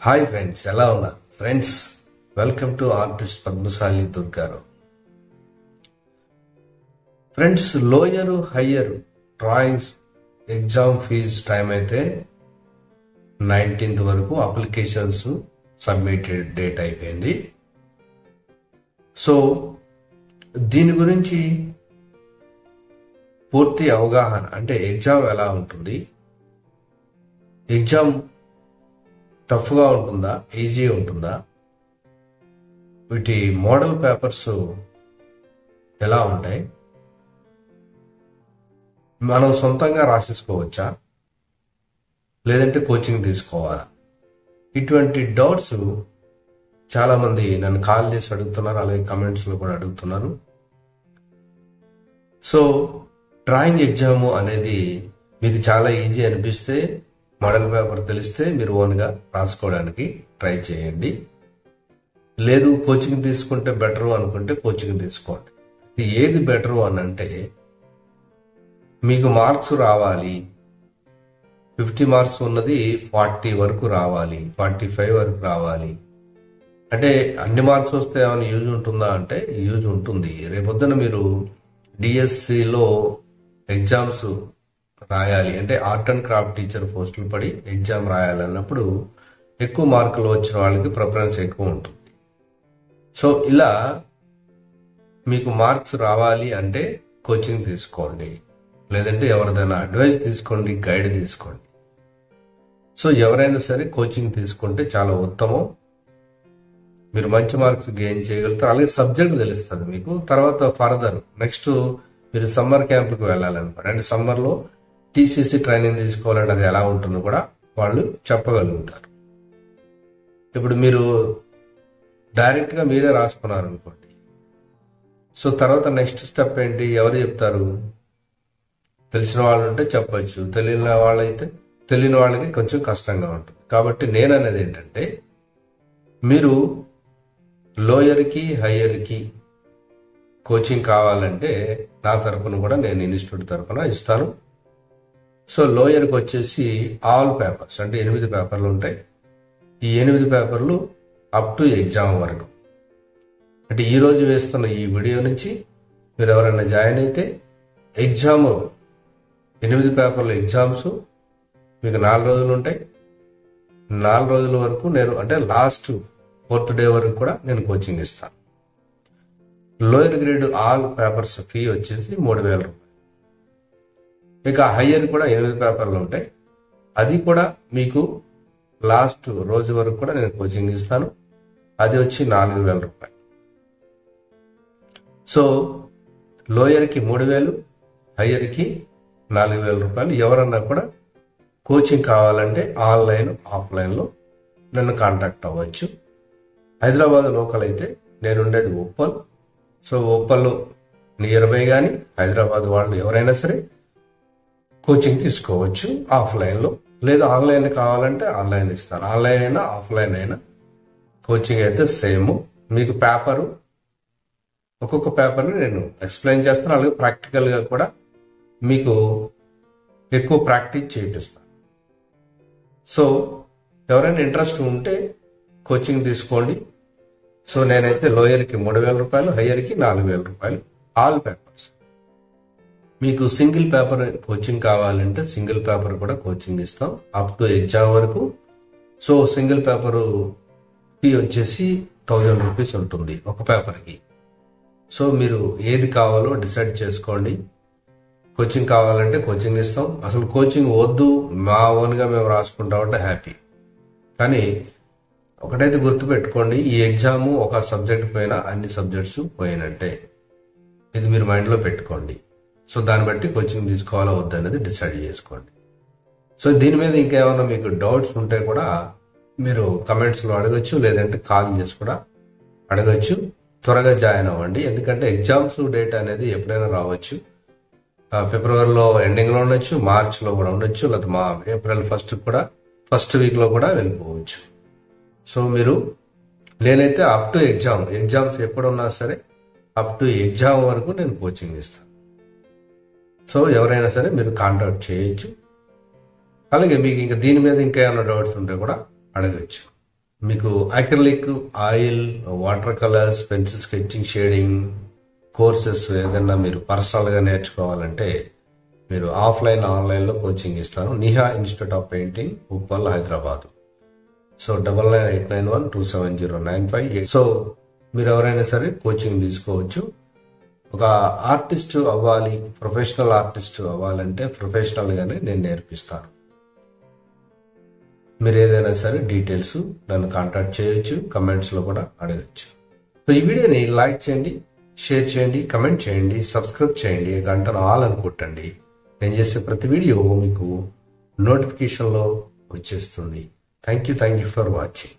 Hi friends, ఎలా ఉన్నారు friends? Welcome to artist Padmashali Durgarao. Friends, lower higher drawings exam fees time అయితే 19th వరకు applications submitted date అయిపోయింది. So దీని గురించి పూర్తి అవగాహన, అంటే ఎగ్జామ్ ఎలా ఉంటుంది, ఎగ్జామ్ టఫ్గా ఉంటుందా, ఈజీగా ఉంటుందా, వీటి మోడల్ పేపర్స్ ఎలా ఉంటాయి, మనం సొంతంగా రాసేసుకోవచ్చా లేదంటే కోచింగ్ తీసుకోవాలా, ఇటువంటి డౌట్స్ చాలా మంది నన్ను కాల్ చేసి అడుగుతున్నారు, అలాగే కమెంట్స్లో కూడా అడుగుతున్నారు. సో డ్రాయింగ్ ఎగ్జామ్ అనేది మీకు చాలా ఈజీ అనిపిస్తే, మోడల్ పేపర్ తెలిస్తే మీరు ఓన్గా రాసుకోవడానికి ట్రై చేయండి. లేదు కోచింగ్ తీసుకుంటే బెటరు అనుకుంటే కోచింగ్ తీసుకోండి. ఏది బెటరు అని అంటే, మీకు మార్క్స్ రావాలి, 50 మార్క్స్ ఉన్నది 40 వరకు రావాలి, 45 వరకు రావాలి. అంటే అన్ని మార్క్స్ వస్తే ఏమైనా యూజ్ ఉంటుందా అంటే యూజ్ ఉంటుంది. రేపొద్దున మీరు డిఎస్సిలో ఎగ్జామ్స్ రాయాలి అంటే, ఆర్ట్ అండ్ క్రాఫ్ట్ టీచర్ పోస్టులు పడి ఎగ్జామ్ రాయాలన్నప్పుడు ఎక్కువ మార్కులు వచ్చిన వాళ్ళకి ప్రిఫరెన్స్ ఎక్కువ ఉంటుంది. సో ఇలా మీకు మార్క్స్ రావాలి అంటే కోచింగ్ తీసుకోండి, లేదంటే ఎవరిదైనా అడ్వైస్ తీసుకోండి, గైడ్ తీసుకోండి. సో ఎవరైనా సరే కోచింగ్ తీసుకుంటే చాలా ఉత్తమం. మీరు మంచి మార్క్స్ గెయిన్ చేయగలుగుతారు, అలాగే సబ్జెక్ట్ తెలుస్తుంది మీకు. తర్వాత ఫర్దర్ నెక్స్ట్ మీరు సమ్మర్ క్యాంప్కి వెళ్ళాలనుకోండి, అంటే సమ్మర్లో టీసీసీ ట్రైనింగ్ తీసుకోవాలంటే అది ఎలా ఉంటుందో కూడా వాళ్ళు చెప్పగలుగుతారు. ఇప్పుడు మీరు డైరెక్ట్గా మీరే రాసుకున్నారు అనుకోండి, సో తర్వాత నెక్స్ట్ స్టెప్ ఏంటి, ఎవరు చెప్తారు? తెలిసిన వాళ్ళు ఉంటే చెప్పచ్చు, తెలియని వాళ్ళకి కొంచెం కష్టంగా ఉంటుంది. కాబట్టి నేను అనేది ఏంటంటే, మీరు లోయర్కి హయ్యర్కి కోచింగ్ కావాలంటే నా తరపున కూడా నేను ఇన్స్టిట్యూట్ తరపున ఇస్తాను. సో లోయర్కి వచ్చేసి ఆల్ పేపర్స్, అంటే 8 పేపర్లు ఉంటాయి. ఈ 8 పేపర్లు అప్ టు ఎగ్జామ్ వరకు. అంటే ఈరోజు వేస్తున్న ఈ వీడియో నుంచి మీరు ఎవరైనా జాయిన్ అయితే ఎగ్జామ్ 8 పేపర్ల ఎగ్జామ్స్ మీకు 4 రోజులు ఉంటాయి. 4 రోజుల వరకు నేను, అంటే లాస్ట్ 4th డే వరకు కూడా నేను కోచింగ్ ఇస్తాను. Lower grade all papers fee వచ్చేసి 3,000 రూపాయలు. ఇక హయ్యర్ కూడా 8 పేపర్లు ఉంటాయి, అది కూడా మీకు లాస్ట్ రోజు వరకు కూడా నేను కోచింగ్ ఇస్తాను, అది వచ్చి 4,000 రూపాయలు. సో లోయర్కి 3,000, హయ్యర్కి 4,000 రూపాయలు. ఎవరన్నా కూడా కోచింగ్ కావాలంటే ఆన్లైన్ ఆఫ్లైన్లో నన్ను కాంటాక్ట్ అవ్వచ్చు. హైదరాబాద్ లోకల్ అయితే నేను ఉండేది ఉప్పల్. సో ఉప్పల్లో నియర్ బై కానీ హైదరాబాద్ వాళ్ళు ఎవరైనా సరే కోచింగ్ తీసుకోవచ్చు ఆఫ్లైన్లో. లేదా ఆన్లైన్ కావాలంటే ఆన్లైన్ ఇస్తాను, ఆన్లైన్ అయినా ఆఫ్లైన్ అయినా కోచింగ్ అయితే సేమ్. మీకు పేపరు, ఒక్కొక్క పేపర్ని నేను ఎక్స్ప్లెయిన్ చేస్తాను, అలాగే ప్రాక్టికల్గా కూడా మీకు ఎక్కువ ప్రాక్టీస్ చేపిస్తాను. సో ఎవరైనా ఇంట్రెస్ట్ ఉంటే కోచింగ్ తీసుకోండి. సో నేనైతే లోయర్కి 3,000 రూపాయలు, హయ్యర్కి 4,000 రూపాయలు ఆల్ పేపర్స్. మీకు సింగిల్ పేపర్ కోచింగ్ కావాలంటే సింగిల్ పేపర్ కూడా కోచింగ్ ఇస్తాం అప్ టు ఎగ్జామ్ వరకు. సో సింగిల్ పేపర్ ఫీ వచ్చేసి 1,000 రూపీస్ ఉంటుంది ఒక పేపర్కి. సో మీరు ఏది కావాలో డిసైడ్ చేసుకోండి. కోచింగ్ కావాలంటే కోచింగ్ ఇస్తాం, అసలు కోచింగ్ వద్దు మా ఓన్గా మేము రాసుకుంటామంటే హ్యాపీ. కానీ ఒకటైతే గుర్తుపెట్టుకోండి, ఈ ఎగ్జాము ఒక సబ్జెక్ట్ పోయినా అన్ని సబ్జెక్ట్స్ పోయినట్టే, ఇది మీరు మైండ్లో పెట్టుకోండి. సో దాన్ని బట్టి కోచింగ్ తీసుకోవాలా వద్దనేది డిసైడ్ చేసుకోండి. సో దీని మీద ఇంకేమైనా మీకు డౌట్స్ ఉంటే కూడా మీరు కమెంట్స్లో అడగచ్చు, లేదంటే కాల్ చేసి కూడా అడగచ్చు. త్వరగా జాయిన్ అవ్వండి, ఎందుకంటే ఎగ్జామ్స్ డేట్ అనేది ఎప్పుడైనా రావచ్చు. ఫిబ్రవరిలో ఎండింగ్లో ఉండొచ్చు, మార్చ్లో కూడా ఉండొచ్చు, లేదా ఏప్రిల్ ఫస్ట్ వీక్లో కూడా వెళ్ళిపోవచ్చు. సో మీరు, నేనైతే అప్ టు ఎగ్జామ్స్ ఎప్పుడున్నా సరే అప్ టు ఎగ్జామ్ వరకు నేను కోచింగ్ ఇస్తాను. సో ఎవరైనా సరే మీరు కాంటాక్ట్ చేయొచ్చు. అలాగే మీకు ఇంకా దీని మీద ఇంకా ఏమైనా డౌట్స్ ఉంటే కూడా అడగచ్చు. మీకు acrylic, oil, water colours, pencil sketching, shading courses ఏదైనా మీరు పర్సనల్గా నేర్చుకోవాలంటే మీరు ఆఫ్లైన్, ఆన్లైన్లో కోచింగ్ ఇస్తాను. Niha institute of painting, Uppal, Hyderabad. So 9989127095. So మీరు ఎవరైనా సరే కోచింగ్ తీసుకోవచ్చు. ఒక ఆర్టిస్ట్ అవ్వాలి, ప్రొఫెషనల్ ఆర్టిస్ట్ అవ్వాలంటే ప్రొఫెషనల్గానే నేను నేర్పిస్తాను. మీరు ఏదైనా సరే డీటెయిల్స్ నన్ను కాంటాక్ట్ చేయొచ్చు, కమెంట్స్లో కూడా అడగచ్చు. సో ఈ వీడియోని లైక్ చేయండి, షేర్ చేయండి, కమెంట్ చేయండి, సబ్స్క్రైబ్ చేయండి, గంటను ఆల్ అని కొట్టండి. నేను చేసే ప్రతి వీడియో మీకు నోటిఫికేషన్లో వచ్చేస్తుంది. Thank you for watching.